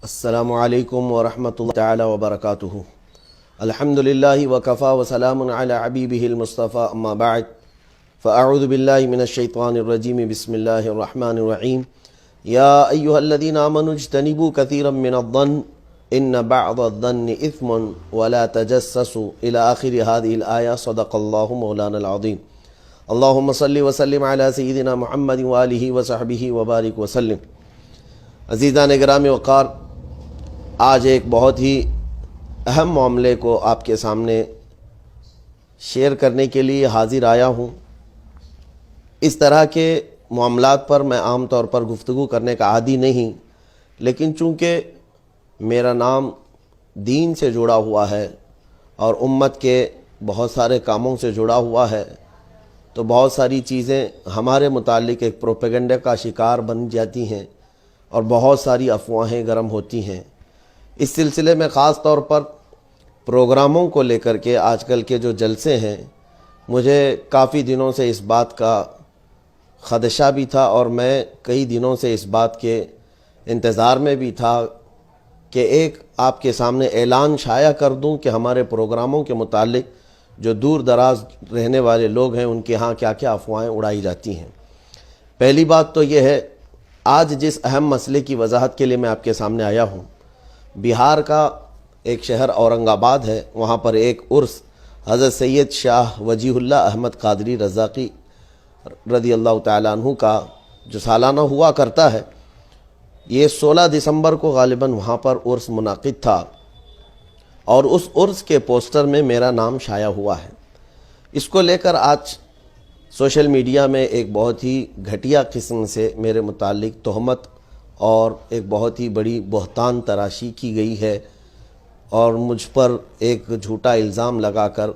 السلام علیکم ورحمۃ اللہ تعالی وبرکاتہ۔ الحمدللہ وکفا وسلام علی حبیبہ المصطفیٰ، اما بعد فاعوذ باللہ من الشیطان الرجیم، بسم اللہ الرحمن الرحیم۔ یا ایہا الذین آمنوا اجتنبوا کثیرا من الظن ان بعض الظن اثم ولا تجسسوا الی آخر هذه الآیہ، صدق اللہ مولانا العظیم۔ اللہم صلی وسلم علی سیدنا محمد وآلہ وصحبہ وبارک وسلم۔ عزیزان گرامی وقار، آج ایک بہت ہی اہم معاملے کو آپ کے سامنے شیئر کرنے کے لیے حاضر آیا ہوں۔ اس طرح کے معاملات پر میں عام طور پر گفتگو کرنے کا عادی نہیں، لیکن چونکہ میرا نام دین سے جڑا ہوا ہے اور امت کے بہت سارے کاموں سے جڑا ہوا ہے، تو بہت ساری چیزیں ہمارے متعلق ایک پروپیگنڈے کا شکار بن جاتی ہیں اور بہت ساری افواہیں گرم ہوتی ہیں۔ اس سلسلے میں خاص طور پر پروگراموں کو لے کر کے آج کل کے جو جلسے ہیں، مجھے کافی دنوں سے اس بات کا خدشہ بھی تھا اور میں کئی دنوں سے اس بات کے انتظار میں بھی تھا کہ ایک آپ کے سامنے اعلان شائع کر دوں کہ ہمارے پروگراموں کے متعلق جو دور دراز رہنے والے لوگ ہیں ان کے ہاں کیا کیا افواہیں اڑائی جاتی ہیں۔ پہلی بات تو یہ ہے، آج جس اہم مسئلے کی وضاحت کے لیے میں آپ کے سامنے آیا ہوں، بہار کا ایک شہر اورنگ آباد ہے، وہاں پر ایک عرس حضرت سید شاہ وجیہ اللہ احمد قادری رضاقی رضی اللہ تعالیٰ عنہ کا جو سالانہ ہوا کرتا ہے، یہ 16 دسمبر کو غالباً وہاں پر عرس منعقد تھا اور اس عرس کے پوسٹر میں میرا نام شائع ہوا ہے۔ اس کو لے کر آج سوشل میڈیا میں ایک بہت ہی گھٹیا قسم سے میرے متعلق تہمت اور ایک بہت ہی بڑی بہتان تراشی کی گئی ہے اور مجھ پر ایک جھوٹا الزام لگا کر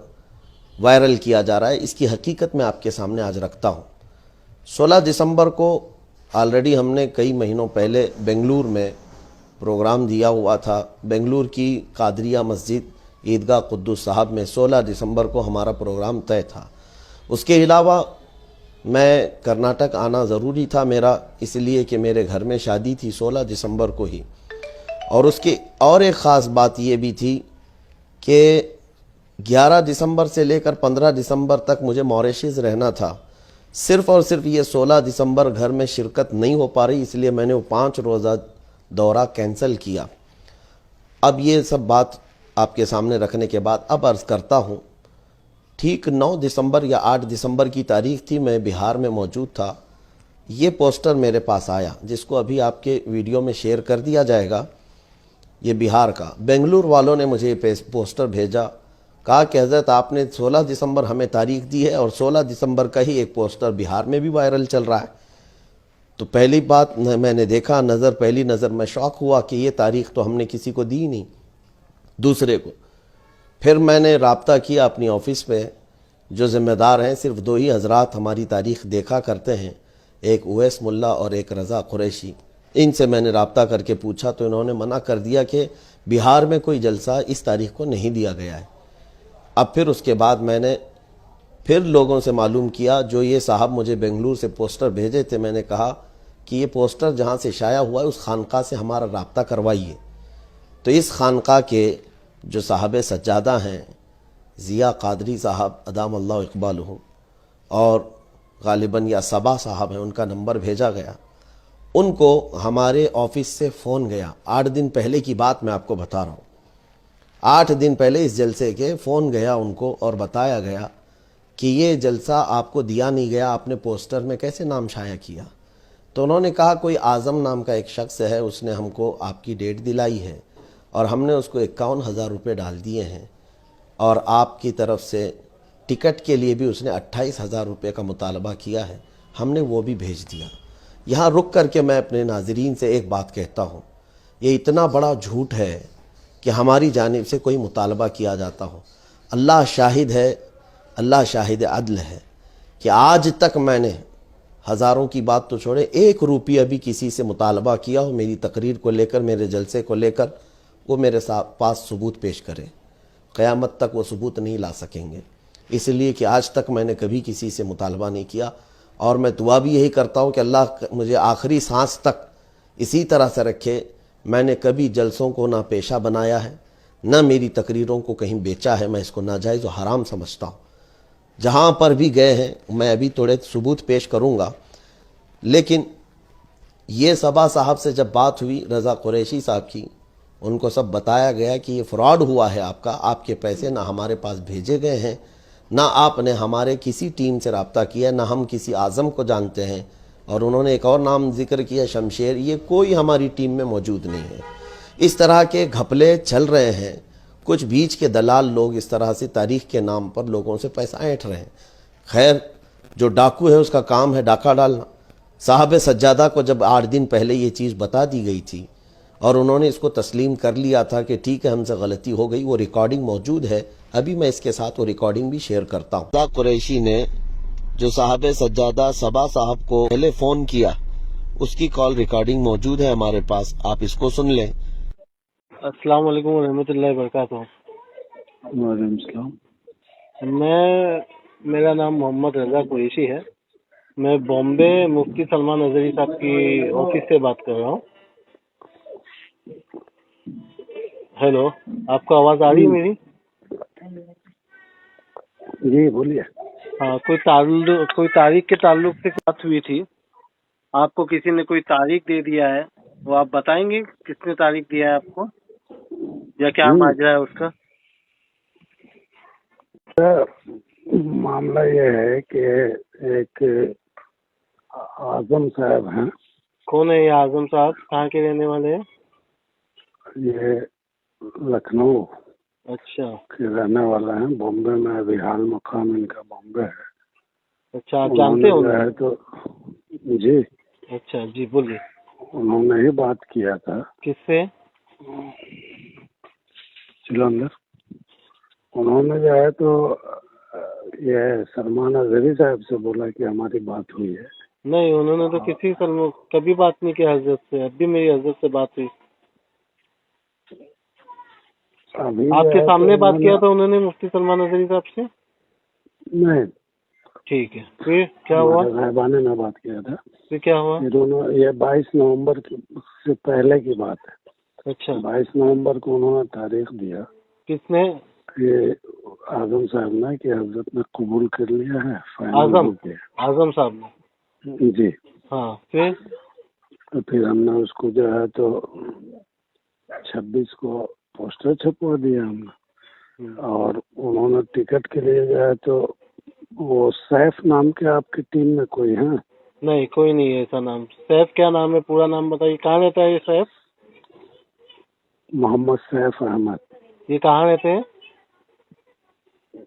وائرل کیا جا رہا ہے۔ اس کی حقیقت میں آپ کے سامنے آج رکھتا ہوں۔ 16 دسمبر کو آلریڈی ہم نے کئی مہینوں پہلے بنگلور میں پروگرام دیا ہوا تھا۔ بنگلور کی قادریہ مسجد عیدگاہ قدوس صاحب میں 16 دسمبر کو ہمارا پروگرام طے تھا۔ اس کے علاوہ میں کرناٹک آنا ضروری تھا میرا، اس لیے کہ میرے گھر میں شادی تھی 16 دسمبر کو ہی، اور اس کی اور ایک خاص بات یہ بھی تھی کہ 11 دسمبر سے لے کر 15 دسمبر تک مجھے موریشیس رہنا تھا۔ صرف اور صرف یہ 16 دسمبر گھر میں شرکت نہیں ہو پا رہی، اس لیے میں نے وہ 5 روزہ دورہ کینسل کیا۔ اب یہ سب بات آپ کے سامنے رکھنے کے بعد اب عرض کرتا ہوں، ٹھیک 9 دسمبر یا 8 دسمبر کی تاریخ تھی، میں بہار میں موجود تھا۔ یہ پوسٹر میرے پاس آیا جس کو ابھی آپ کے ویڈیو میں شیئر کر دیا جائے گا۔ یہ بہار کا، بنگلور والوں نے مجھے یہ پوسٹر بھیجا، کہا کہ حضرت آپ نے 16 دسمبر ہمیں تاریخ دی ہے اور 16 دسمبر کا ہی ایک پوسٹر بہار میں بھی وائرل چل رہا ہے۔ تو پہلی بات میں نے دیکھا، پہلی نظر میں شوق ہوا کہ یہ تاریخ تو ہم نے کسی کو دی نہیں، دوسرے کو۔ پھر میں نے رابطہ کیا اپنی آفس پہ، جو ذمہ دار ہیں صرف 2 ہی حضرات ہماری تاریخ دیکھا کرتے ہیں، ایک اویس ملا اور ایک رضا قریشی۔ ان سے میں نے رابطہ کر کے پوچھا تو انہوں نے منع کر دیا کہ بہار میں کوئی جلسہ اس تاریخ کو نہیں دیا گیا ہے۔ اب پھر اس کے بعد میں نے پھر لوگوں سے معلوم کیا، جو یہ صاحب مجھے بنگلور سے پوسٹر بھیجے تھے، میں نے کہا کہ یہ پوسٹر جہاں سے شائع ہوا ہے اس خانقاہ سے ہمارا رابطہ کروائیے۔ تو اس خانقاہ کے جو صاحب سجادہ ہیں، ضیاء قادری صاحب ادام اللہ اقبالہ، اور غالباً یا صبا صاحب ہیں، ان کا نمبر بھیجا گیا۔ ان کو ہمارے آفس سے فون گیا، 8 دن پہلے کی بات میں آپ کو بتا رہا ہوں۔ 8 دن پہلے اس جلسے کے فون گیا ان کو اور بتایا گیا کہ یہ جلسہ آپ کو دیا نہیں گیا، آپ نے پوسٹر میں کیسے نام شائع کیا؟ تو انہوں نے کہا کوئی اعظم نام کا ایک شخص ہے، اس نے ہم کو آپ کی ڈیٹ دلائی ہے اور ہم نے اس کو 51,000 روپے ڈال دیے ہیں، اور آپ کی طرف سے ٹکٹ کے لیے بھی اس نے 28,000 روپے کا مطالبہ کیا ہے، ہم نے وہ بھی بھیج دیا۔ یہاں رک کر کے میں اپنے ناظرین سے ایک بات کہتا ہوں، یہ اتنا بڑا جھوٹ ہے کہ ہماری جانب سے کوئی مطالبہ کیا جاتا ہو۔ اللہ شاہد ہے، اللہ شاہد عدل ہے کہ آج تک میں نے ہزاروں کی بات تو چھوڑے، 1 روپیہ بھی کسی سے مطالبہ کیا ہو میری تقریر کو لے کر، میرے جلسے کو لے کر، وہ میرے پاس ثبوت پیش کرے۔ قیامت تک وہ ثبوت نہیں لا سکیں گے، اس لیے کہ آج تک میں نے کبھی کسی سے مطالبہ نہیں کیا، اور میں دعا بھی یہی کرتا ہوں کہ اللہ مجھے آخری سانس تک اسی طرح سے رکھے میں نے کبھی جلسوں کو نہ پیشہ بنایا ہے، نہ میری تقریروں کو کہیں بیچا ہے۔ میں اس کو ناجائز و حرام سمجھتا ہوں۔ جہاں پر بھی گئے ہیں میں ابھی تھوڑے ثبوت پیش کروں گا، لیکن یہ صبا صاحب سے جب بات ہوئی رضا قریشی صاحب کی، ان کو سب بتایا گیا کہ یہ فراڈ ہوا ہے آپ کا، آپ کے پیسے نہ ہمارے پاس بھیجے گئے ہیں، نہ آپ نے ہمارے کسی ٹیم سے رابطہ کیا، نہ ہم کسی اعظم کو جانتے ہیں۔ اور انہوں نے ایک اور نام ذکر کیا، شمشیر، یہ کوئی ہماری ٹیم میں موجود نہیں ہے۔ اس طرح کے گھپلے چل رہے ہیں، کچھ بیچ کے دلال لوگ اس طرح سے تاریخ کے نام پر لوگوں سے پیسہ اینٹھ رہے ہیں۔ خیر، جو ڈاکو ہے اس کا کام ہے ڈاکہ ڈالنا۔ صاحب سجادہ کو جب 8 دن پہلے یہ چیز بتا دی گئی تھی اور انہوں نے اس کو تسلیم کر لیا تھا کہ ٹھیک ہے ہم سے غلطی ہو گئی، وہ ریکارڈنگ موجود ہے، ابھی میں اس کے ساتھ وہ ریکارڈنگ بھی شیئر کرتا ہوں۔ رضا قریشی نے جو صاحب سجادہ صبا صاحب کو پہلے فون کیا، اس کی کال ریکارڈنگ موجود ہے ہمارے پاس، آپ اس کو سن لیں۔ السلام علیکم ورحمۃ اللہ وبرکاتہ۔ وعلیکم السلام۔ میرا نام محمد رضا قریشی ہے۔ میں بامبے مفتی سلمان اظہری صاحب کی آفس سے بات کر رہا ہوں۔ ہیلو، آپ کو آواز آ رہی ہے میری؟ جی بولیے۔ ہاں، کوئی تاریخ کے تعلق سے بات ہوئی تھی، آپ کو کسی نے کوئی تاریخ دے دیا ہے، وہ آپ بتائیں گے کس نے تاریخ دیا ہے آپ کو، یا کیا ماجرا ہے اس کا؟ معاملہ یہ ہے کہ ایک اعظم صاحب ہیں۔ کون ہے یہ اعظم صاحب؟ کہاں کے رہنے والے ہیں؟ یہ لکھنؤ اچھا کے رہنے والا ہیں، بامبے میں ابھی حال مقام ان کا بامبے ہے۔ اچھا، آپ جانتے ہو؟ تو جی، اچھا جی، بولیے۔ انہوں نے ہی بات کیا تھا۔ کس سے؟ چلو اندر۔ انہوں نے جو ہے تو یہ سلمان اظہری صاحب سے بولا کہ ہماری بات ہوئی ہے۔ نہیں، انہوں نے تو کبھی بات نہیں کی حضرت سے، اب بھی میری حضرت سے بات ہوئی۔ ابھی آپ کے سامنے بات کیا تھا انہوں نے مفتی سلمان اظہری صاحب سے؟ نہیں، ٹھیک ہے، پھر کیا ہوا؟ صاحبانے میں بات کیا تھا۔ پھر کیا ہوا؟ یہ 22 نومبر سے پہلے کی بات ہے۔ اچھا، 22 نومبر کو انہوں نے تاریخ دیا کس نے؟ کہ اعظم صاحب نے کہ حضرت نے قبول کر لیا ہے، اعظم صاحب نے؟ جی ہاں، پھر؟ تو پھر ہم نے اس کو جو ہے تو 26 کو پوسٹر چھپوا دیا ہم نے، اور انہوں نے ٹکٹ کے لیے جو ہے تو وہ سیف نام کے آپ کی ٹیم میں کوئی ہے؟ نہیں، کوئی نہیں ہے ایسا نام۔ سیف کیا نام ہے؟ پورا نام بتائیے، کہاں رہتا ہے یہ سیف؟ محمد سیف احمد۔ یہ کہاں رہتے ہیں؟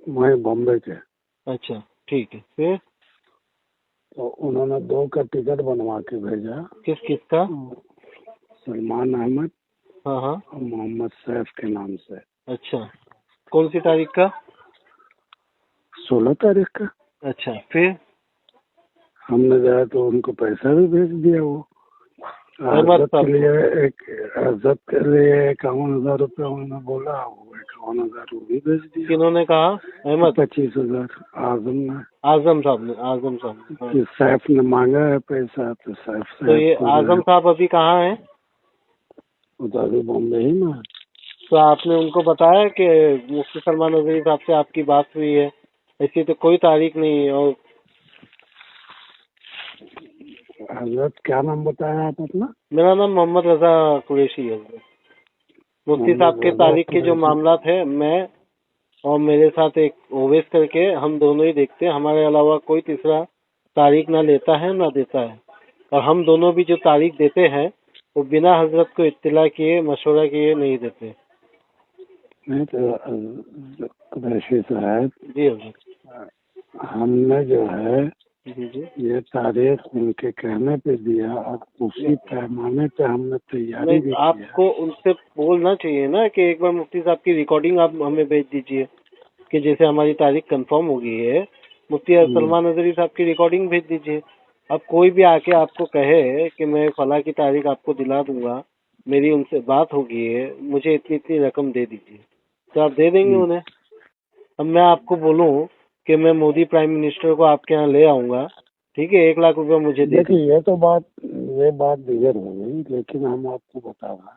وہیں بامبے کے۔ اچھا ٹھیک ہے، پھر؟ تو انہوں نے 2 کا ٹکٹ بنوا کے بھیجا۔ کس کا؟ سلمان احمد ہاں ہاں، اور محمد سیف کے نام سے۔ اچھا، کون سی تاریخ کا؟ 16 تاریخ کا۔ اچھا، پھر؟ ہم نے جو ہے تو ان کو پیسہ بھی بھیج دیا۔ وہ حضرت کے لیے 51,000 روپے انہوں نے بولا، وہ 51,000 وہ بھی بھیج دیا۔ کنہوں نے کہا؟ احمد؟ 25,000 اعظم نے۔ اعظم صاحب نے۔ سیف نے مانگا ہے پیسہ، تو سیف تو یہ اعظم صاحب ابھی کہاں ہیں؟ وہ تو ابھی بامبے ہی میں۔ تو آپ نے ان کو بتایا کہ مفتی سلمان اظہری صاحب سے آپ کی بات ہوئی ہے؟ ایسی تو کوئی تاریخ نہیں ہے۔ اور حضرت کیا نام بتایا آپ اپنا؟ میرا نام محمد رضا قریشی ہے۔ مفتی صاحب کے تاریخ کے جو معاملات ہیں، میں اور میرے ساتھ ایک اویس کر کے ہم دونوں ہی دیکھتے ہیں، ہمارے علاوہ کوئی تیسرا تاریخ نہ لیتا ہے نہ دیتا ہے۔ اور ہم دونوں بھی جو تاریخ دیتے ہیں وہ بنا حضرت کو اطلاع کیے، مشورہ کیے نہیں دیتے۔ نہیں تو قریشی صاحب جی حضرت، ہم نے جو ہے جی یہ تاریخ ان کے کہنے پہ دیا، اور اسی پیمانے پہ ہم نے تیاری بھی نہیں، آپ کیا۔ کو ان سے بولنا چاہیے نا کہ ایک بار مفتی صاحب کی ریکارڈنگ آپ ہمیں بھیج دیجئے کہ جیسے ہماری تاریخ کنفرم ہو گئی ہے، مفتی سلمان اظہری صاحب کی ریکارڈنگ بھیج دیجئے۔ اب کوئی بھی آ کے آپ کو کہے کہ میں فلاں کی تاریخ آپ کو دلا دوں گا، میری ان سے بات ہو گئی ہے، مجھے اتنی رقم دے دیجیے، تو آپ دے دیں گے انہیں؟ اب میں آپ کو بولوں کہ میں مودی پرائم منسٹر کو آپ کے یہاں لے آؤں گا، ٹھیک ہے، 1 لاکھ روپے مجھے دے دیکھیے یہ بات دیگر ہو گئی، لیکن ہم آپ کو بتا رہا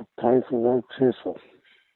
28,600।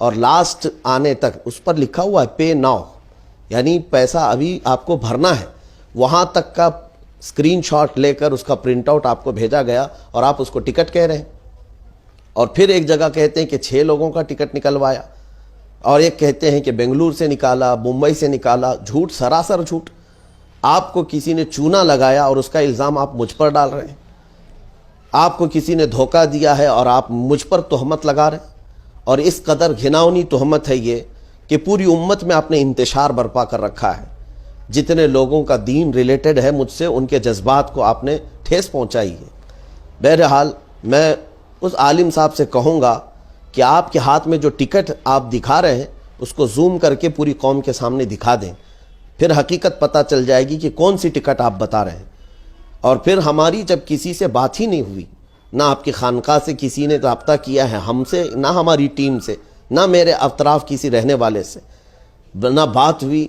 اور لاسٹ آنے تک اس پر لکھا ہوا ہے پے ناؤ، یعنی پیسہ ابھی آپ کو بھرنا ہے، وہاں تک کا اسکرین شاٹ لے کر اس کا پرنٹ آؤٹ آپ کو بھیجا گیا اور آپ اس کو ٹکٹ کہہ رہے ہیں۔ اور پھر ایک جگہ کہتے ہیں کہ 6 لوگوں کا ٹکٹ نکلوایا، اور ایک کہتے ہیں کہ بنگلور سے نکالا، ممبئی سے نکالا۔ جھوٹ، سراسر جھوٹ۔ آپ کو کسی نے چونا لگایا اور اس کا الزام آپ مجھ پر ڈال رہے ہیں۔ آپ کو کسی نے دھوکہ دیا ہے اور آپ مجھ پر تہمت لگا رہے ہیں، اور اس قدر گھناؤنی تہمت ہے یہ کہ پوری امت میں آپ نے انتشار برپا کر رکھا ہے۔ جتنے لوگوں کا دین ریلیٹڈ ہے مجھ سے، ان کے جذبات کو آپ نے ٹھیس پہنچائی ہے۔ بہرحال میں اس عالم صاحب سے کہوں گا کہ آپ کے ہاتھ میں جو ٹکٹ آپ دکھا رہے ہیں اس کو زوم کر کے پوری قوم کے سامنے دکھا دیں، پھر حقیقت پتہ چل جائے گی کہ کون سی ٹکٹ آپ بتا رہے ہیں۔ اور پھر ہماری جب کسی سے بات ہی نہیں ہوئی، نہ آپ کی خانقاہ سے کسی نے رابطہ کیا ہے ہم سے، نہ ہماری ٹیم سے، نہ میرے اطراف کسی رہنے والے سے، نہ بات ہوئی،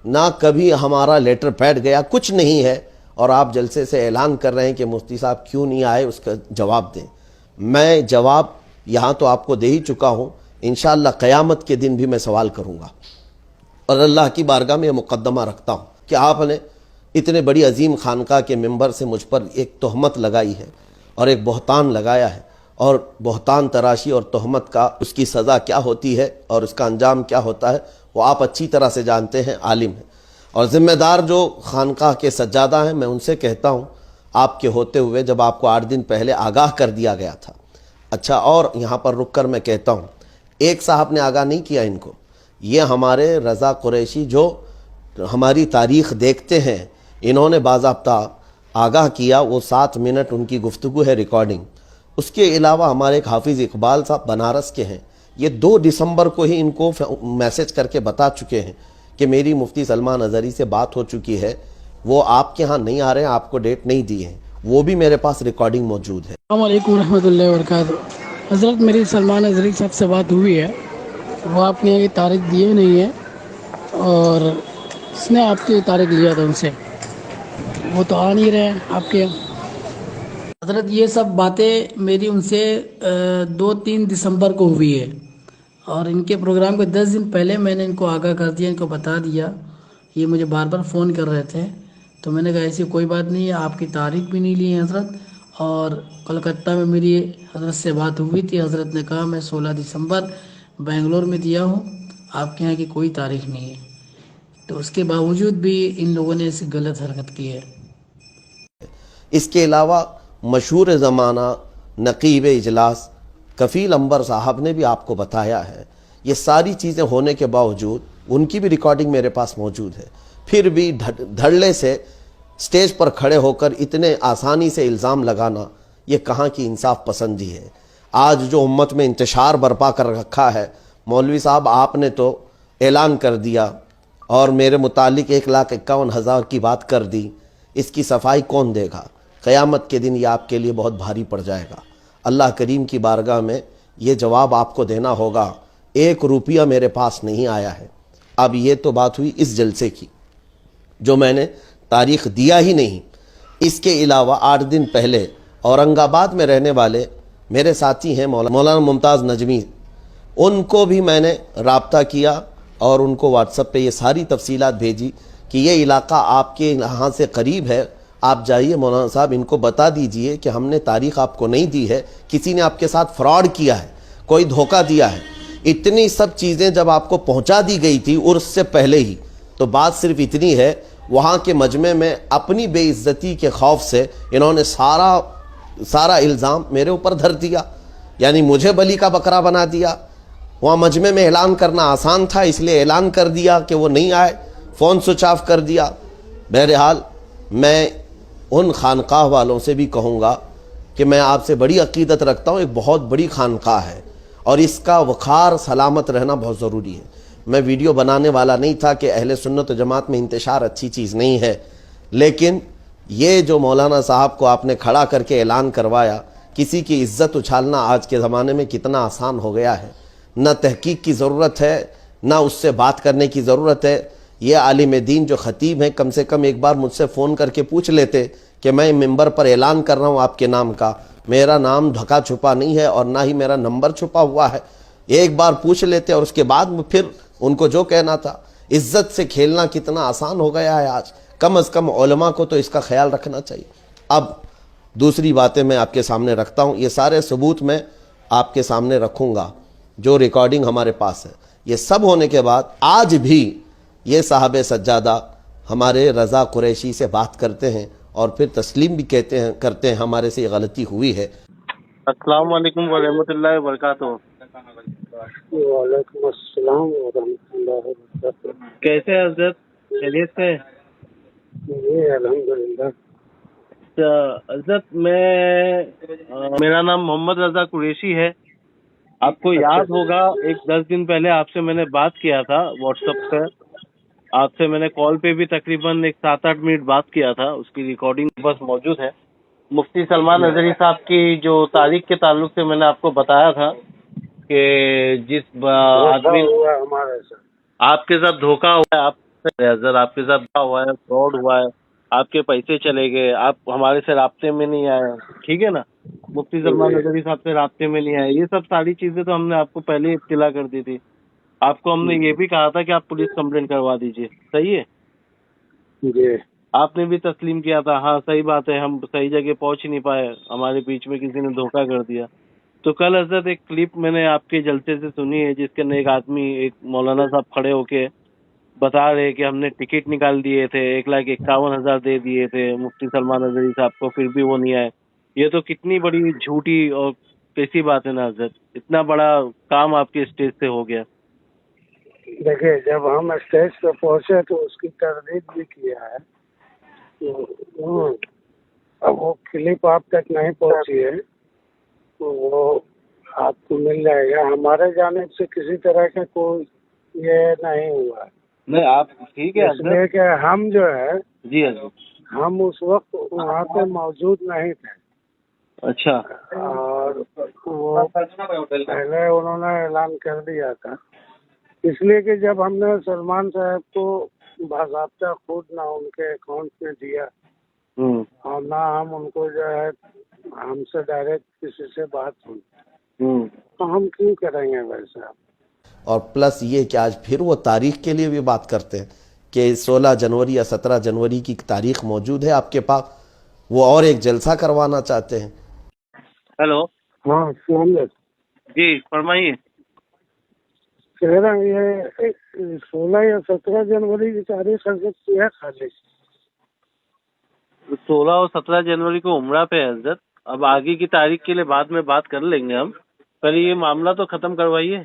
نہ کبھی ہمارا لیٹر پیڈ گیا، کچھ نہیں ہے، اور آپ جلسے سے اعلان کر رہے ہیں کہ مفتی صاحب کیوں نہیں آئے، اس کا جواب دیں۔ میں جواب یہاں تو آپ کو دے ہی چکا ہوں، انشاءاللہ قیامت کے دن بھی میں سوال کروں گا، اور اللہ کی بارگاہ میں یہ مقدمہ رکھتا ہوں کہ آپ نے اتنے بڑی عظیم خانقاہ کے ممبر سے مجھ پر ایک تہمت لگائی ہے اور ایک بہتان لگایا ہے، اور بہتان تراشی اور تہمت کا اس کی سزا کیا ہوتی ہے اور اس کا انجام کیا ہوتا ہے وہ آپ اچھی طرح سے جانتے ہیں، عالم ہیں۔ اور ذمہ دار جو خانقاہ کے سجادہ ہیں، میں ان سے کہتا ہوں آپ کے ہوتے ہوئے جب آپ کو 8 دن پہلے آگاہ کر دیا گیا تھا۔ اچھا، اور یہاں پر رک کر میں کہتا ہوں، ایک صاحب نے آگاہ نہیں کیا ان کو، یہ ہمارے رضا قریشی جو ہماری تاریخ دیکھتے ہیں، انہوں نے باضابطہ آگاہ کیا۔ وہ 7 منٹ ان کی گفتگو ہے، ریکارڈنگ۔ اس کے علاوہ ہمارے ایک حافظ اقبال صاحب بنارس کے ہیں، یہ 2 دسمبر کو ہی ان کو میسج کر کے بتا چکے ہیں کہ میری مفتی سلمان اظہری سے بات ہو چکی ہے، وہ آپ کے ہاں نہیں آ رہے ہیں، آپ کو ڈیٹ نہیں دی ہے، وہ بھی میرے پاس ریکارڈنگ موجود ہے۔ السلام علیکم ورحمۃ اللہ وبرکاتہ۔ حضرت میری سلمان اظہری صاحب سے بات ہوئی ہے، وہ آپ نے یہ تاریخ دیے نہیں ہے، اور اس نے آپ کی تاریخ لیا تھا ان سے، وہ تو آ نہیں رہے ہیں آپ کے۔ حضرت یہ سب باتیں میری ان سے 2-3 دسمبر کو ہوئی ہے، اور ان کے پروگرام کے 10 دن پہلے میں نے ان کو آگاہ کر دیا، ان کو بتا دیا۔ یہ مجھے بار بار فون کر رہے تھے، تو میں نے کہا ایسی کوئی بات نہیں ہے، آپ کی تاریخ بھی نہیں لی ہے حضرت۔ اور کلکتہ میں میری حضرت سے بات ہوئی تھی، حضرت نے کہا میں 16 دسمبر بنگلور میں دیا ہوں، آپ کے یہاں کی کوئی تاریخ نہیں ہے۔ تو اس کے باوجود بھی ان لوگوں نے ایسی غلط حرکت کی ہے۔ اس کے علاوہ مشہور زمانہ نقیب اجلاس کفیل انبر صاحب نے بھی آپ کو بتایا ہے۔ یہ ساری چیزیں ہونے کے باوجود ان کی بھی ریکارڈنگ میرے پاس موجود ہے، پھر بھی دھڑلے سے سٹیج پر کھڑے ہو کر اتنے آسانی سے الزام لگانا، یہ کہاں کی انصاف پسندی ہے۔ آج جو امت میں انتشار برپا کر رکھا ہے، مولوی صاحب آپ نے تو اعلان کر دیا اور میرے متعلق 1,51,000 کی بات کر دی، اس کی صفائی کون دے گا؟ قیامت کے دن یہ آپ کے لیے بہت بھاری پڑ جائے گا۔ اللہ کریم کی بارگاہ میں یہ جواب آپ کو دینا ہوگا۔ 1 روپیہ میرے پاس نہیں آیا ہے۔ اب یہ تو بات ہوئی اس جلسے کی جو میں نے تاریخ دیا ہی نہیں۔ اس کے علاوہ 8 دن پہلے اورنگ آباد میں رہنے والے میرے ساتھی ہیں مولانا ممتاز نجمی، ان کو بھی میں نے رابطہ کیا اور ان کو واٹس ایپ پہ یہ ساری تفصیلات بھیجی کہ یہ علاقہ آپ کے یہاں سے قریب ہے، آپ جائیے مولانا صاحب ان کو بتا دیجئے کہ ہم نے تاریخ آپ کو نہیں دی ہے، کسی نے آپ کے ساتھ فراڈ کیا ہے، کوئی دھوکہ دیا ہے۔ اتنی سب چیزیں جب آپ کو پہنچا دی گئی تھی عرس سے پہلے ہی، تو بات صرف اتنی ہے، وہاں کے مجمع میں اپنی بے عزتی کے خوف سے انہوں نے سارا الزام میرے اوپر دھر دیا، یعنی مجھے بلی کا بکرا بنا دیا۔ وہاں مجمع میں اعلان کرنا آسان تھا، اس لیے اعلان کر دیا کہ وہ نہیں آئے، فون سوئچ آف کر دیا۔ بہرحال میں ان خانقاہ والوں سے بھی کہوں گا کہ میں آپ سے بڑی عقیدت رکھتا ہوں، ایک بہت بڑی خانقاہ ہے اور اس کا وقار سلامت رہنا بہت ضروری ہے۔ میں ویڈیو بنانے والا نہیں تھا کہ اہل سنت و جماعت میں انتشار اچھی چیز نہیں ہے، لیکن یہ جو مولانا صاحب کو آپ نے کھڑا کر کے اعلان کروایا، کسی کی عزت اچھالنا آج کے زمانے میں کتنا آسان ہو گیا ہے۔ نہ تحقیق کی ضرورت ہے، نہ اس سے بات کرنے کی ضرورت ہے۔ یہ عالم دین جو خطیب ہیں، کم سے کم ایک بار مجھ سے فون کر کے پوچھ لیتے کہ میں ممبر پر اعلان کر رہا ہوں آپ کے نام کا، میرا نام ڈھکا چھپا نہیں ہے اور نہ ہی میرا نمبر چھپا ہوا ہے، ایک بار پوچھ لیتے اور اس کے بعد پھر ان کو جو کہنا تھا. عزت سے کھیلنا کتنا آسان ہو گیا ہے آج. کم از کم علماء کو تو اس کا خیال رکھنا چاہیے. اب دوسری باتیں میں آپ کے سامنے رکھتا ہوں. یہ سارے ثبوت میں آپ کے سامنے رکھوں گا جو ریکارڈنگ ہمارے پاس ہے. یہ سب ہونے کے بعد آج بھی یہ صاحب سجادہ ہمارے رضا قریشی سے بات کرتے ہیں اور پھر تسلیم بھی کرتے ہیں ہمارے سے یہ غلطی ہوئی ہے. السلام علیکم ورحمۃ اللہ وبرکاتہ. وعلیکم السلام ورحمۃ اللہ وبرکاتہ. کیسے ہیں حضرت؟ خیریت سے؟ جی الحمدللہ. حضرت میرا نام محمد رضا قریشی ہے. آپ کو یاد ہوگا 10 دن پہلے آپ سے میں نے بات کیا تھا واٹس ایپ پہ. آپ سے میں نے کال پہ بھی تقریباً 7-8 منٹ بات کیا تھا. اس کی ریکارڈنگ بس موجود ہے. مفتی سلمان نظری صاحب کی جو تاریخ کے تعلق سے میں نے آپ کو بتایا تھا کہ جس آدمی ہمارے ساتھ آپ کے ساتھ دھوکہ ہوا ہے، آپ کے ساتھ ہوا ہے، فراڈ ہوا ہے، آپ کے پیسے چلے گئے، آپ ہمارے سے رابطے میں نہیں آئے، ٹھیک ہے نا، مفتی سلمان نظری صاحب سے رابطے میں نہیں آئے، یہ سب ساری چیزیں تو ہم نے آپ کو پہلے ہی اطلاع کر دی تھی. آپ کو ہم نے یہ بھی کہا تھا کہ آپ پولیس کمپلینٹ کروا دیجئے. صحیح ہے؟ جی آپ نے بھی تسلیم کیا تھا. ہاں صحیح بات ہے، ہم صحیح جگہ پہنچ نہیں پائے، ہمارے بیچ میں کسی نے دھوکہ کر دیا. تو کل حضرت ایک کلپ میں نے آپ کے جلسے سے سنی ہے جس کے اندر ایک مولانا صاحب کھڑے ہو کے بتا رہے کہ ہم نے ٹکٹ نکال دیے تھے، 1,51,000 دے دیے تھے مفتی سلمان نظری صاحب کو، پھر بھی وہ نہیں آئے. یہ تو کتنی بڑی جھوٹی اور کیسی بات ہے نا حضرت. اتنا بڑا کام آپ کے اسٹیج سے ہو گیا. دیکھیے، جب ہم اسٹیج پہ پہنچے تو اس کی تردید بھی کیا ہے. اب وہ کلپ آپ تک نہیں پہنچی ہے تو وہ آپ کو مل جائے گا. ہمارے جانب سے کسی طرح کا کوئی یہ نہیں ہوا ہے. نہیں آپ ٹھیک ہے اس لیے کہ ہم جو ہے جی حضرت. ہم اس وقت وہاں پہ موجود نہیں تھے. اچھا. اور وہ پہلے انہوں نے اعلان کر دیا تھا، اس لیے کہ جب ہم نے سلمان صاحب کو باضابطہ خود نہ ان کے اکاؤنٹ میں دیا اور نہ ہم ان کو جو ہے ہم سے ڈائریکٹ کسی سے بات ہوئی، تو ہم کیوں کریں گے ویسا. اور پلس یہ کہ آج پھر وہ تاریخ کے لیے بھی بات کرتے ہیں کہ 16 جنوری یا 17 جنوری کی تاریخ موجود ہے آپ کے پاس، وہ اور ایک جلسہ کروانا چاہتے ہیں. ہیلو. ہاں السلام علیکم. جی فرمائیے. کہہ رہا ہوں یہ 16 یا 17 جنوری کی تاریخ حضرت کی ہے خالی. 16 اور 17 جنوری کو عمرہ پہ ہے حضرت. اب آگے کی تاریخ کے لیے بعد میں بات کر لیں گے ہم، پہلے یہ معاملہ تو ختم کروائیے.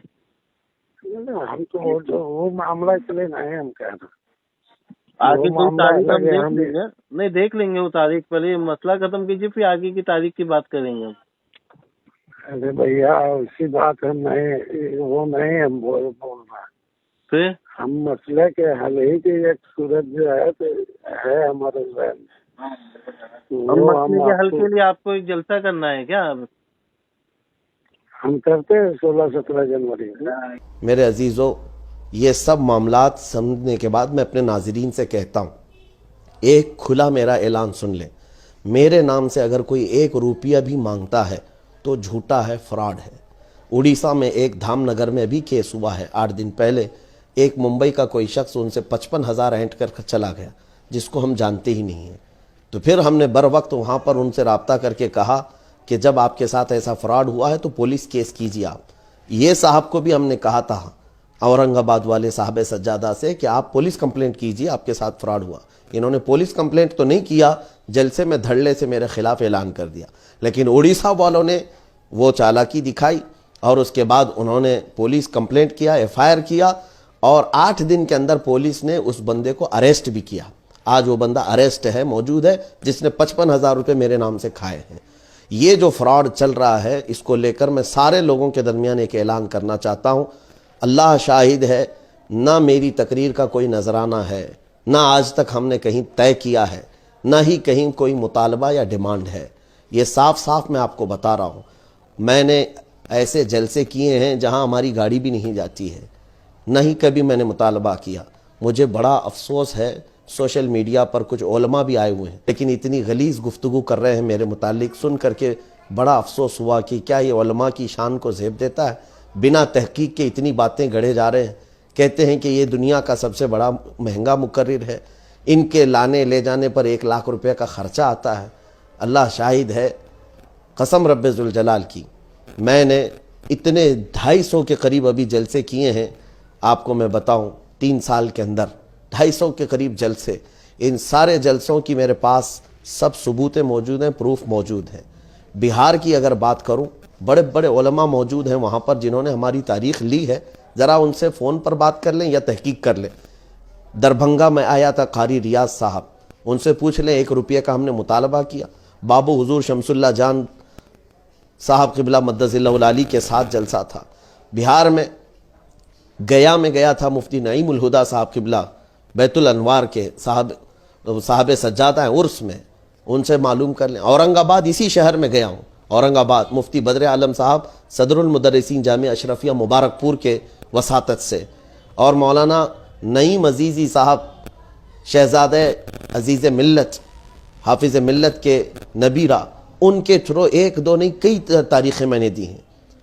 ہم تو وہ معاملہ کے لیے نہیں ہم کہہ رہے. آگے کوئی تاریخ ہم دیکھ لیں گے. نہیں دیکھ لیں گے وہ تاریخ، پہلے یہ مسئلہ ختم کیجیے پھر آگے کی تاریخ کی بات کریں گے ہم. ارے بھیا اسی بات ہم نہیں، وہ نہیں ہم بول رہا. پھر ہم مسئلے کے حل ہی کی ایک صورت جو ہے تو ہے ہمارے ذہن میں. ہم مسئلے کے حل کے لیے آپ کو ایک جلسہ کرنا ہے کیا؟ ہم کرتے ہیں 16-17 جنوری. میرے عزیزو، یہ سب معاملات سمجھنے کے بعد میں اپنے ناظرین سے کہتا ہوں، ایک کھلا میرا اعلان سن لیں. میرے نام سے اگر کوئی 1 روپیہ بھی مانگتا ہے تو جھوٹا ہے، فراڈ ہے. اڑیسہ میں ایک دھام نگر میں بھی کیس ہوا ہے 8 دن پہلے. ایک ممبئی کا کوئی شخص ان سے 55,000 اینٹ کر چلا گیا جس کو ہم جانتے ہی نہیں ہیں. تو پھر ہم نے بر وقت وہاں پر ان سے رابطہ کر کے کہا کہ جب آپ کے ساتھ ایسا فراڈ ہوا ہے تو پولیس کیس کیجیے آپ. یہ صاحب کو بھی ہم نے کہا تھا اورنگ آباد والے صاحب سجادہ سے کہ آپ پولیس کمپلینٹ کیجیے، آپ کے ساتھ فراڈ ہوا. انہوں نے پولیس کمپلینٹ تو نہیں کیا، جلسے میں دھڑلے سے میرے خلاف اعلان کر دیا. لیکن اڑیسہ والوں نے وہ چالاکی دکھائی اور اس کے بعد انہوں نے پولیس کمپلینٹ کیا، FIR کیا، اور 8 دن کے اندر پولیس نے اس بندے کو اریسٹ بھی کیا. آج وہ بندہ اریسٹ ہے، موجود ہے، جس نے 55,000 روپے میرے نام سے کھائے ہیں. یہ جو فراڈ چل رہا ہے اس کو لے کر میں سارے لوگوں کے درمیان ایک اعلان کرنا چاہتا ہوں. اللہ شاہد ہے، نہ میری تقریر کا کوئی نذرانہ ہے، نہ آج تک ہم نے کہیں طے کیا ہے، نہ ہی کہیں کوئی مطالبہ یا ڈیمانڈ ہے. یہ صاف صاف میں آپ کو بتا رہا ہوں. میں نے ایسے جلسے کیے ہیں جہاں ہماری گاڑی بھی نہیں جاتی ہے، نہ ہی کبھی میں نے مطالبہ کیا. مجھے بڑا افسوس ہے، سوشل میڈیا پر کچھ علماء بھی آئے ہوئے ہیں لیکن اتنی غلیظ گفتگو کر رہے ہیں میرے متعلق، سن کر کے بڑا افسوس ہوا کہ کیا یہ علماء کی شان کو زیب دیتا ہے. بنا تحقیق کے اتنی باتیں گڑھے جا رہے ہیں. کہتے ہیں کہ یہ دنیا کا سب سے بڑا مہنگا مقرر ہے, ان کے لانے لے جانے پر 1 لاکھ روپے کا خرچہ آتا ہے. اللہ شاہد ہے, قسم رب ذوالجلال کی, میں نے اتنے 250 کے قریب ابھی جلسے کیے ہیں. آپ کو میں بتاؤں 3 سال کے اندر 250 کے قریب جلسے. ان سارے جلسوں کی میرے پاس سب ثبوتیں موجود ہیں, پروف موجود ہیں. بہار کی اگر بات کروں, بڑے بڑے علماء موجود ہیں وہاں پر جنہوں نے ہماری تاریخ لی ہے, ذرا ان سے فون پر بات کر لیں یا تحقیق کر لیں. دربھنگا میں آیا تھا قاری ریاض صاحب, ان سے پوچھ لیں 1 روپیہ کا ہم نے مطالبہ کیا. بابو حضور شمس اللہ جان صاحب قبلہ مدث اللہ العالی کے ساتھ جلسہ تھا. بہار میں گیا میں گیا تھا, مفتی نعیم الہدا صاحب قبلہ بیت الانوار کے صاحب سجادہ ہیں عرس میں, ان سے معلوم کر لیں. اورنگ آباد اسی شہر میں گیا ہوں, اورنگ آباد مفتی بدر عالم صاحب صدر المدرسین جامعہ اشرفیہ مبارک پور کے وساطت سے, اور مولانا نعیم عزیزی صاحب شہزادہ عزیز ملت حافظ ملت کے نبیرہ, ان کے تھرو 1 2 نہیں کئی تاریخیں میں نے دی ہیں.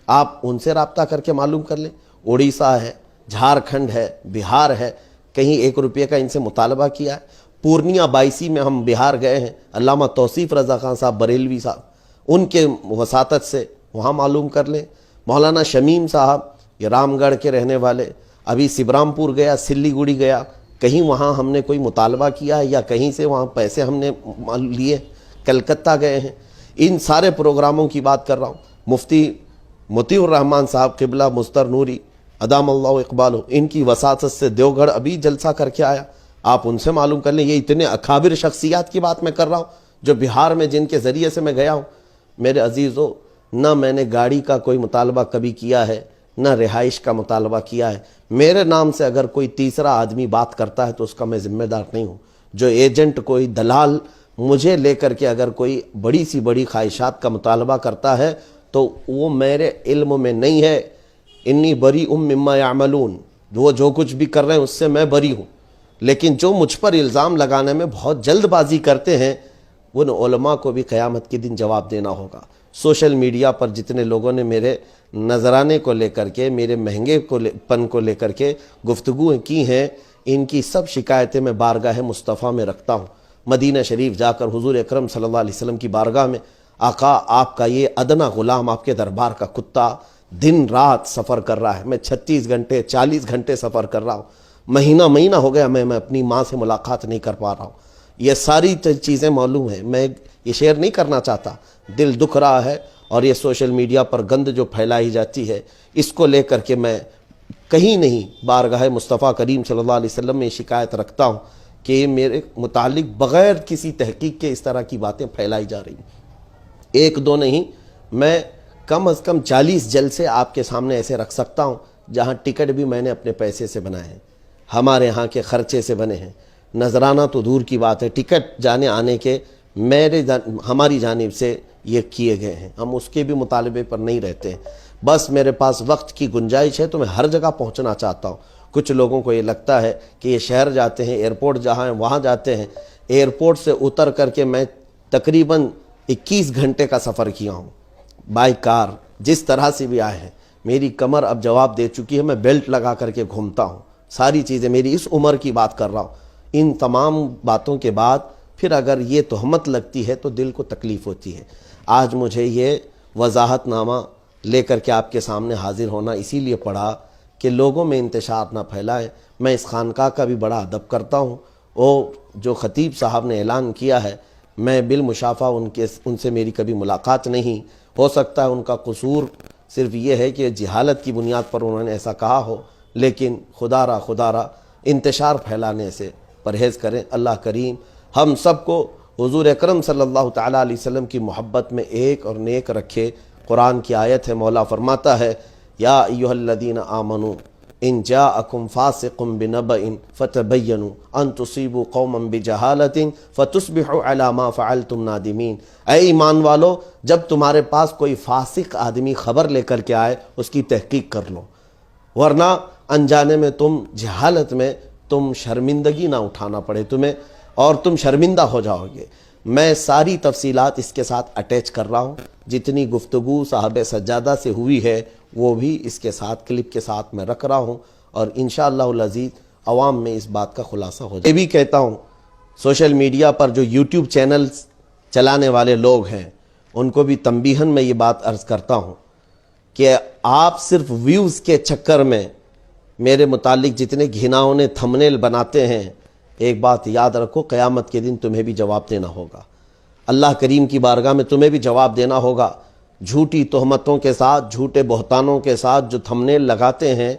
آپ ان سے رابطہ کر کے معلوم کر لیں. اڑیسہ ہے, جھارکھنڈ ہے, بہار ہے, کہیں 1 روپیہ کا ان سے مطالبہ کیا ہے. پورنیہ 22 میں ہم بہار گئے ہیں, علامہ توصیف رضا خان صاحب بریلوی صاحب, ان کے وساطت سے وہاں معلوم کر لیں. مولانا شمیم صاحب یہ رام گڑھ کے رہنے والے, ابھی سبرام پور گیا, سلی گڑی گیا, کہیں وہاں ہم نے کوئی مطالبہ کیا ہے یا کہیں سے وہاں پیسے ہم نے لیے. کلکتہ گئے ہیں. ان سارے پروگراموں کی بات کر رہا ہوں. مفتی مطیع الرحمن صاحب قبلہ مستر نوری ادام اللہ اقبالہ, ان کی وساطت سے دیوگڑھ ابھی جلسہ کر کے آیا. آپ ان سے معلوم کر لیں. یہ اتنے اکابر شخصیات کی بات میں کر رہا ہوں جو بہار میں جن کے ذریعے سے میں گیا ہوں. میرے عزیزو, نہ میں نے گاڑی کا کوئی مطالبہ کبھی کیا ہے, نہ رہائش کا مطالبہ کیا ہے. میرے نام سے اگر کوئی تیسرا آدمی بات کرتا ہے تو اس کا میں ذمہ دار نہیں ہوں. جو ایجنٹ, کوئی دلال مجھے لے کر کے اگر کوئی بڑی سی بڑی خواہشات کا مطالبہ کرتا ہے تو وہ میرے علم میں نہیں ہے. انی بری مما یعملون, وہ جو کچھ بھی کر رہے ہیں اس سے میں بری ہوں. لیکن جو مجھ پر الزام لگانے میں بہت جلد بازی کرتے ہیں, ان علماء کو بھی قیامت کے دن جواب دینا ہوگا. سوشل میڈیا پر جتنے لوگوں نے میرے نذرانے کو لے کر کے, میرے مہنگے پن کو لے کر کے گفتگویں کی ہیں, ان کی سب شکایتیں میں بارگاہ مصطفیٰ میں رکھتا ہوں. مدینہ شریف جا کر حضور اکرم صلی اللہ علیہ وسلم کی بارگاہ میں, آقا آپ کا یہ ادنا غلام, آپ کے دربار کا کتا دن رات سفر کر رہا ہے. میں 36 گھنٹے 40 گھنٹے سفر کر رہا ہوں. مہینہ ہو گیا میں اپنی ماں سے ملاقات نہیں کر پا رہا ہوں. یہ ساری چیزیں معلوم ہیں. میں یہ شیئر نہیں کرنا چاہتا, دل دکھ رہا ہے. اور یہ سوشل میڈیا پر گند جو پھیلائی جاتی ہے, اس کو لے کر کے میں کہیں نہیں بارگاہ مصطفیٰ کریم صلی اللہ علیہ وسلم میں شکایت رکھتا ہوں کہ یہ میرے متعلق بغیر کسی تحقیق کے اس طرح کی باتیں پھیلائی جا رہی ہیں. 1 2 نہیں, میں کم از کم 40 جلسے آپ کے سامنے ایسے رکھ سکتا ہوں جہاں ٹکٹ بھی میں نے اپنے پیسے سے بنائے ہیں, ہمارے ہاں کے خرچے سے بنے ہیں. نذرانہ تو دور کی بات ہے, ٹکٹ جانے آنے کے ہماری جانب سے یہ کیے گئے ہیں. ہم اس کے بھی مطالبے پر نہیں رہتے ہیں. بس میرے پاس وقت کی گنجائش ہے تو میں ہر جگہ پہنچنا چاہتا ہوں. کچھ لوگوں کو یہ لگتا ہے کہ یہ شہر جاتے ہیں, ایئرپورٹ جہاں ہیں وہاں جاتے ہیں. ایئرپورٹ سے اتر کر کے میں تقریباً 21 گھنٹے کا سفر کیا ہوں بائی کار. جس طرح سے بھی آئے ہیں, میری کمر اب جواب دے چکی ہے. میں بیلٹ لگا کر کے گھومتا ہوں. ساری چیزیں, میری اس عمر کی بات کر رہا ہوں. ان تمام باتوں کے بعد پھر اگر یہ تہمت لگتی ہے تو دل کو تکلیف ہوتی ہے. آج مجھے یہ وضاحت نامہ لے کر کے آپ کے سامنے حاضر ہونا اسی لیے پڑا کہ لوگوں میں انتشار نہ پھیلائے. میں اس خانقاہ کا بھی بڑا ادب کرتا ہوں. اور جو خطیب صاحب نے اعلان کیا ہے, میں بالمشافہ ان سے میری کبھی ملاقات نہیں. ہو سکتا ہے ان کا قصور صرف یہ ہے کہ جہالت کی بنیاد پر انہوں نے ایسا کہا ہو, لیکن خدا را انتشار پھیلانے سے پرہیز کریں. اللہ کریم ہم سب کو حضور اکرم صلی اللہ تعالیٰ علیہ وسلم کی محبت میں ایک اور نیک رکھے. قرآن کی آیت ہے, مولا فرماتا ہے یا ایھا الذین آمنوا ان جاءکم فاسق بنبأ فتبینوا ان تصیبوا قوما بجہالۃ فتصبحوا علی ما فعلتم نادمین. اے ایمان والو, جب تمہارے پاس کوئی فاسق آدمی خبر لے کر کے آئے اس کی تحقیق کر لو, ورنہ انجانے میں تم جہالت میں تم شرمندگی نہ اٹھانا پڑے تمہیں اور تم شرمندہ ہو جاؤ گے. میں ساری تفصیلات اس کے ساتھ اٹیچ کر رہا ہوں. جتنی گفتگو صاحب سجادہ سے ہوئی ہے وہ بھی اس کے ساتھ کلپ کے ساتھ میں رکھ رہا ہوں، اور انشاءاللہ العزیز عوام میں اس بات کا خلاصہ ہو جائے. یہ بھی کہتا ہوں سوشل میڈیا پر جو یوٹیوب چینلز چلانے والے لوگ ہیں ان کو بھی تنبیہاً میں یہ بات عرض کرتا ہوں کہ آپ صرف ویوز کے چکر میں میرے متعلق جتنے گھناؤنے تھمنیل بناتے ہیں، ایک بات یاد رکھو، قیامت کے دن تمہیں بھی جواب دینا ہوگا. اللہ کریم کی بارگاہ میں تمہیں بھی جواب دینا ہوگا. جھوٹی تہمتوں کے ساتھ، جھوٹے بہتانوں کے ساتھ جو تھمنیل لگاتے ہیں،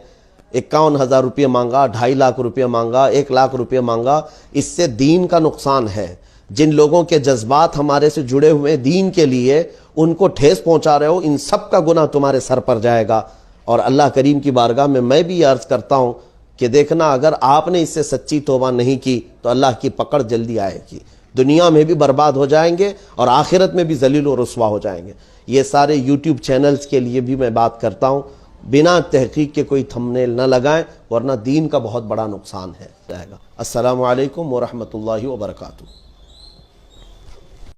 51,000 روپے مانگا، 2.5 لاکھ روپے مانگا، 1 لاکھ روپے مانگا، اس سے دین کا نقصان ہے. جن لوگوں کے جذبات ہمارے سے جڑے ہوئے دین کے لیے، ان کو ٹھیس پہنچا رہے ہو، ان سب کا گناہ تمہارے سر پر جائے گا. اور اللہ کریم کی بارگاہ میں بھی یہ عرض کرتا ہوں کہ دیکھنا، اگر آپ نے اس سے سچی توبہ نہیں کی تو اللہ کی پکڑ جلدی آئے گی. دنیا میں بھی برباد ہو جائیں گے اور آخرت میں بھی ذلیل و رسوا ہو جائیں گے. یہ سارے یوٹیوب چینلز کے لیے بھی میں بات کرتا ہوں، بنا تحقیق کے کوئی تھمبنیل نہ لگائیں ورنہ دین کا بہت بڑا نقصان ہے. السلام علیکم ورحمۃ اللہ وبرکاتہ.